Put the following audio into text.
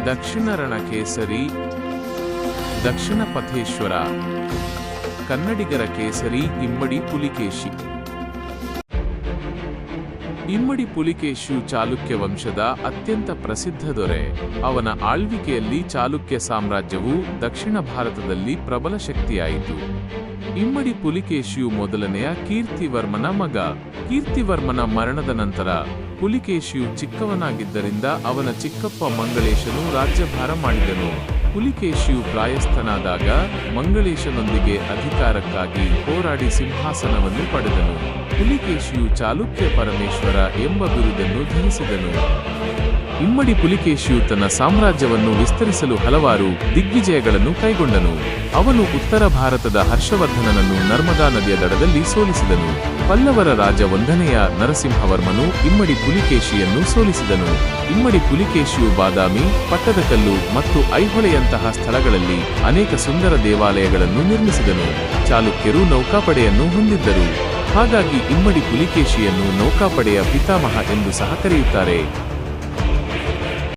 ದಕ್ಷಿಣ ರಣಕೇಸರಿ, ದಕ್ಷಿಣ ಪಥೇಶ್ವರ, ಕನ್ನಡಿಗರ ಕೇಸರಿ ಇಮ್ಮಡಿ ಪುಲಿಕೇಶಿ. ಇಮ್ಮಡಿ ಪುಲಿಕೇಶಿಯು ಚಾಲುಕ್ಯ ವಂಶದ ಅತ್ಯಂತ ಪ್ರಸಿದ್ಧ ದೊರೆ. ಅವನ ಆಳ್ವಿಕೆಯಲ್ಲಿ ಚಾಲುಕ್ಯ ಸಾಮ್ರಾಜ್ಯವು ದಕ್ಷಿಣ ಭಾರತದಲ್ಲಿ ಪ್ರಬಲ ಶಕ್ತಿಯಾಯಿತು. ಇಮ್ಮಡಿ ಪುಲಿಕೇಶಿಯು ಮೊದಲನೆಯ ಕೀರ್ತಿವರ್ಮನ ಮಗ. ಕೀರ್ತಿವರ್ಮನ ಮರಣದ ನಂತರ ಪುಲಿಕೇಶಿಯು ಚಿಕ್ಕವನಾಗಿದ್ದರಿಂದ ಅವನ ಚಿಕ್ಕಪ್ಪ ಮಂಗಳೇಶನು ರಾಜ್ಯಭಾರ ಮಾಡಿದನು. ಪುಲಿಕೇಶಿಯು ಪ್ರಾಯಸ್ಥನಾದಾಗ ಮಂಗಳೇಶನೊಂದಿಗೆ ಅಧಿಕಾರಕ್ಕಾಗಿ ಹೋರಾಡಿ ಸಿಂಹಾಸನವನ್ನು ಪಡೆದನು. ಪುಲಿಕೇಶಿಯು ಚಾಲುಕ್ಯ ಪರಮೇಶ್ವರ ಎಂಬ ಬಿರುದನ್ನು ಧರಿಸಿದನು. ಇಮ್ಮಡಿ ಪುಲಿಕೇಶಿಯು ತನ್ನ ಸಾಮ್ರಾಜ್ಯವನ್ನು ವಿಸ್ತರಿಸಲು ಹಲವಾರು ದಿಗ್ವಿಜಯಗಳನ್ನು ಕೈಗೊಂಡನು. ಅವನು ಉತ್ತರ ಭಾರತದ ಹರ್ಷವರ್ಧನನನ್ನು ನರ್ಮದಾ ನದಿಯ ದಡದಲ್ಲಿ ಸೋಲಿಸಿದನು. ಪಲ್ಲವರ ರಾಜ 1ನೆಯ ನರಸಿಂಹವರ್ಮನು ಇಮ್ಮಡಿ ಪುಲಿಕೇಶಿಯನ್ನು ಸೋಲಿಸಿದನು. ಇಮ್ಮಡಿ ಪುಲಿಕೇಶಿಯು ಬಾದಾಮಿ, ಪಟ್ಟದಕಲ್ಲು ಮತ್ತು ಐಹೊಳೆಯಂತಹ ಸ್ಥಳಗಳಲ್ಲಿ ಅನೇಕ ಸುಂದರ ದೇವಾಲಯಗಳನ್ನು ನಿರ್ಮಿಸಿದನು. ಚಾಲುಕ್ಯರು ನೌಕಾಪಡೆಯನ್ನು ಹೊಂದಿದ್ದರು. ಹಾಗಾಗಿ ಇಮ್ಮಡಿ ಪುಲಿಕೇಶಿಯನ್ನು ನೌಕಾಪಡೆಯ ಪಿತಾಮಹ ಎಂದು ಸಹ ಕರೆಯುತ್ತಾರೆ.